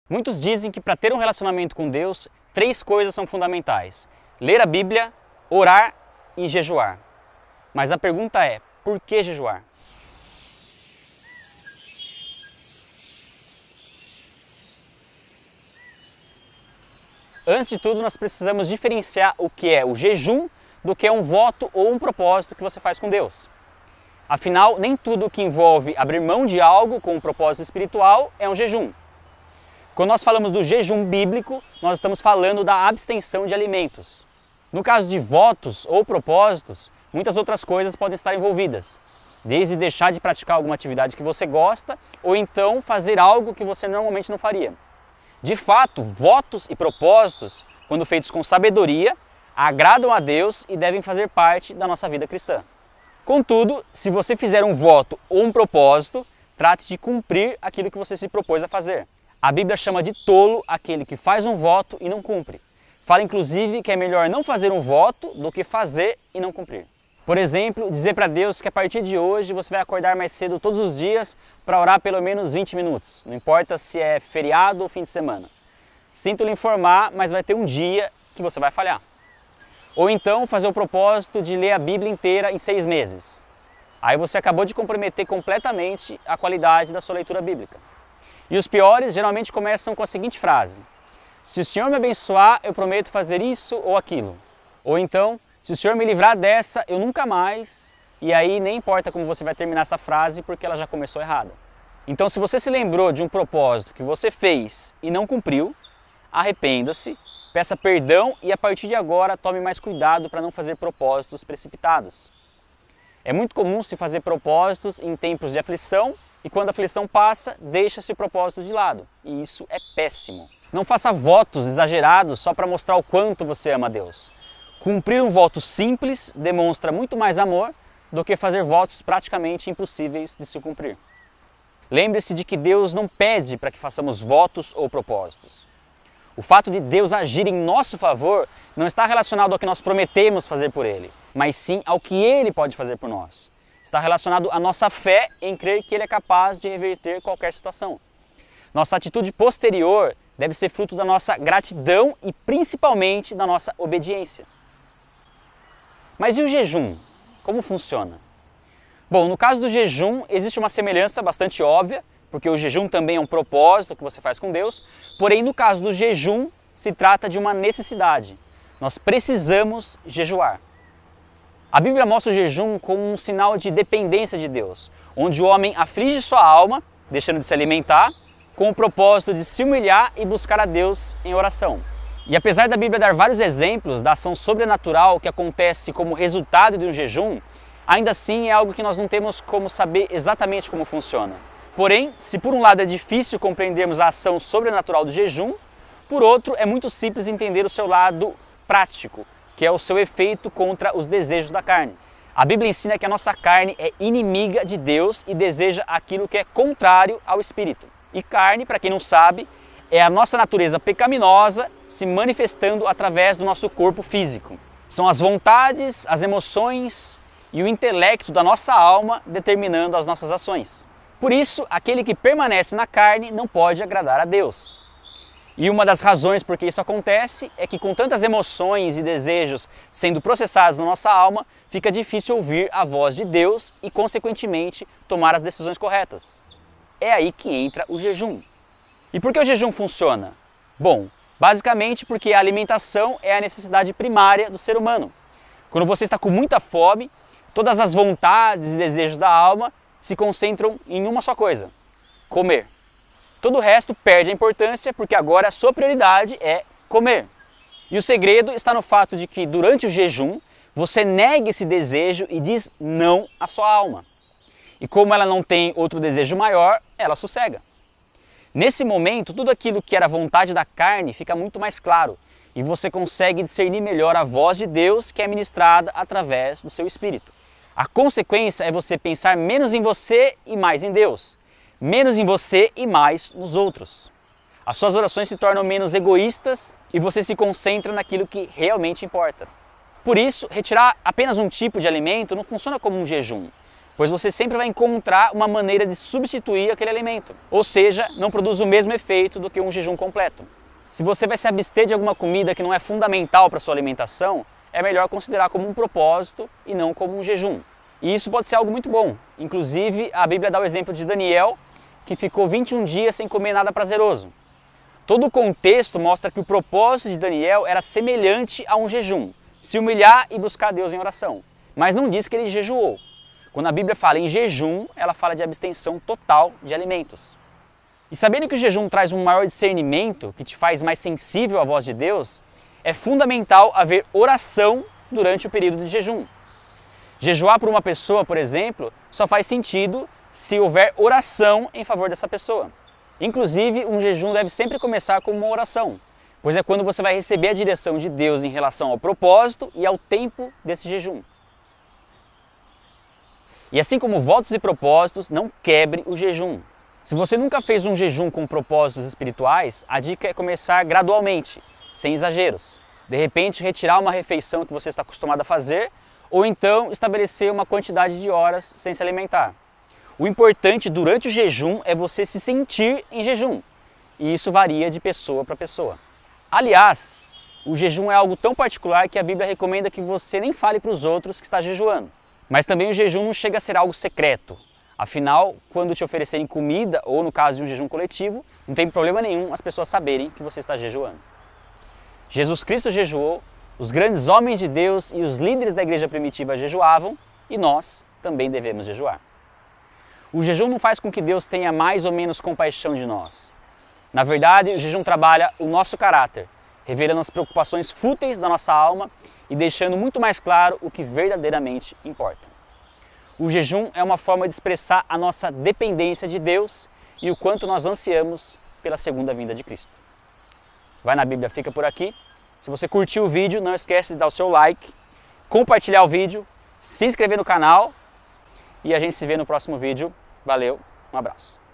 Muitos dizem que para ter um relacionamento com Deus, 3 coisas são fundamentais: ler a Bíblia, orar e jejuar. Mas a pergunta é, por que jejuar? Antes de tudo, nós precisamos diferenciar o que é o jejum do que é um voto ou um propósito que você faz com Deus. Afinal, nem tudo que envolve abrir mão de algo com um propósito espiritual é um jejum. Quando nós falamos do jejum bíblico, nós estamos falando da abstenção de alimentos. No caso de votos ou propósitos, muitas outras coisas podem estar envolvidas, desde deixar de praticar alguma atividade que você gosta ou então fazer algo que você normalmente não faria. De fato, votos e propósitos, quando feitos com sabedoria, agradam a Deus e devem fazer parte da nossa vida cristã. Contudo, se você fizer um voto ou um propósito, trate de cumprir aquilo que você se propôs a fazer. A Bíblia chama de tolo aquele que faz um voto e não cumpre. Fala inclusive que é melhor não fazer um voto do que fazer e não cumprir. Por exemplo, dizer para Deus que a partir de hoje você vai acordar mais cedo todos os dias para orar pelo menos 20 minutos. Não importa se é feriado ou fim de semana. Sinto lhe informar, mas vai ter um dia que você vai falhar. Ou então fazer o propósito de ler a Bíblia inteira em 6 meses. Aí você acabou de comprometer completamente a qualidade da sua leitura bíblica. E os piores geralmente começam com a seguinte frase: se o Senhor me abençoar, eu prometo fazer isso ou aquilo. Ou então, se o Senhor me livrar dessa, eu nunca mais. E aí nem importa como você vai terminar essa frase, porque ela já começou errada. Então, se você se lembrou de um propósito que você fez e não cumpriu, arrependa-se, peça perdão e a partir de agora tome mais cuidado para não fazer propósitos precipitados. É muito comum se fazer propósitos em tempos de aflição e quando a aflição passa, deixa esse propósito de lado. E isso é péssimo. Não faça votos exagerados só para mostrar o quanto você ama a Deus. Cumprir um voto simples demonstra muito mais amor do que fazer votos praticamente impossíveis de se cumprir. Lembre-se de que Deus não pede para que façamos votos ou propósitos. O fato de Deus agir em nosso favor não está relacionado ao que nós prometemos fazer por Ele, mas sim ao que Ele pode fazer por nós. Está relacionado à nossa fé em crer que Ele é capaz de reverter qualquer situação. Nossa atitude posterior deve ser fruto da nossa gratidão e principalmente da nossa obediência. Mas e o jejum? Como funciona? Bom, no caso do jejum existe uma semelhança bastante óbvia, porque o jejum também é um propósito que você faz com Deus, porém no caso do jejum se trata de uma necessidade. Nós precisamos jejuar. A Bíblia mostra o jejum como um sinal de dependência de Deus, onde o homem aflige sua alma, deixando de se alimentar, com o propósito de se humilhar e buscar a Deus em oração. E apesar da Bíblia dar vários exemplos da ação sobrenatural que acontece como resultado de um jejum, ainda assim é algo que nós não temos como saber exatamente como funciona. Porém, se por um lado é difícil compreendermos a ação sobrenatural do jejum, por outro é muito simples entender o seu lado prático, que é o seu efeito contra os desejos da carne. A Bíblia ensina que a nossa carne é inimiga de Deus e deseja aquilo que é contrário ao Espírito. E carne, para quem não sabe, é a nossa natureza pecaminosa se manifestando através do nosso corpo físico. São as vontades, as emoções e o intelecto da nossa alma determinando as nossas ações. Por isso, aquele que permanece na carne não pode agradar a Deus. E uma das razões por que isso acontece é que com tantas emoções e desejos sendo processados na nossa alma, fica difícil ouvir a voz de Deus e, consequentemente, tomar as decisões corretas. É aí que entra o jejum. E por que o jejum funciona? Bom, basicamente porque a alimentação é a necessidade primária do ser humano. Quando você está com muita fome, todas as vontades e desejos da alma se concentram em uma só coisa: comer. Todo o resto perde a importância porque agora a sua prioridade é comer. E o segredo está no fato de que durante o jejum você nega esse desejo e diz não à sua alma. E como ela não tem outro desejo maior, ela sossega. Nesse momento, tudo aquilo que era vontade da carne fica muito mais claro e você consegue discernir melhor a voz de Deus que é ministrada através do seu espírito. A consequência é você pensar menos em você e mais em Deus. Menos em você e mais nos outros. As suas orações se tornam menos egoístas e você se concentra naquilo que realmente importa. Por isso, retirar apenas um tipo de alimento não funciona como um jejum. pois você sempre vai encontrar uma maneira de substituir aquele alimento. Ou seja, não produz o mesmo efeito do que um jejum completo. Se você vai se abster de alguma comida que não é fundamental para a sua alimentação, é melhor considerar como um propósito e não como um jejum. E isso pode ser algo muito bom. Inclusive, a Bíblia dá o exemplo de Daniel, que ficou 21 dias sem comer nada prazeroso. Todo o contexto mostra que o propósito de Daniel era semelhante a um jejum, se humilhar e buscar Deus em oração. Mas não diz que ele jejuou. Quando a Bíblia fala em jejum, ela fala de abstenção total de alimentos. E sabendo que o jejum traz um maior discernimento, que te faz mais sensível à voz de Deus, é fundamental haver oração durante o período de jejum. Jejuar por uma pessoa, por exemplo, só faz sentido se houver oração em favor dessa pessoa. Inclusive, um jejum deve sempre começar com uma oração, pois é quando você vai receber a direção de Deus em relação ao propósito e ao tempo desse jejum. E assim como votos e propósitos, não quebre o jejum. Se você nunca fez um jejum com propósitos espirituais, a dica é começar gradualmente, sem exageros. De repente, retirar uma refeição que você está acostumado a fazer, ou então estabelecer uma quantidade de horas sem se alimentar. O importante durante o jejum é você se sentir em jejum, e isso varia de pessoa para pessoa. Aliás, o jejum é algo tão particular que a Bíblia recomenda que você nem fale para os outros que está jejuando. Mas também o jejum não chega a ser algo secreto. Afinal, quando te oferecerem comida, ou no caso de um jejum coletivo, não tem problema nenhum as pessoas saberem que você está jejuando. Jesus Cristo jejuou, os grandes homens de Deus e os líderes da igreja primitiva jejuavam, e nós também devemos jejuar. O jejum não faz com que Deus tenha mais ou menos compaixão de nós. Na verdade, o jejum trabalha o nosso caráter, revelando as preocupações fúteis da nossa alma e deixando muito mais claro o que verdadeiramente importa. O jejum é uma forma de expressar a nossa dependência de Deus e o quanto nós ansiamos pela segunda vinda de Cristo. Vai na Bíblia, fica por aqui. Se você curtiu o vídeo, não esquece de dar o seu like, compartilhar o vídeo, se inscrever no canal e a gente se vê no próximo vídeo. Valeu, um abraço.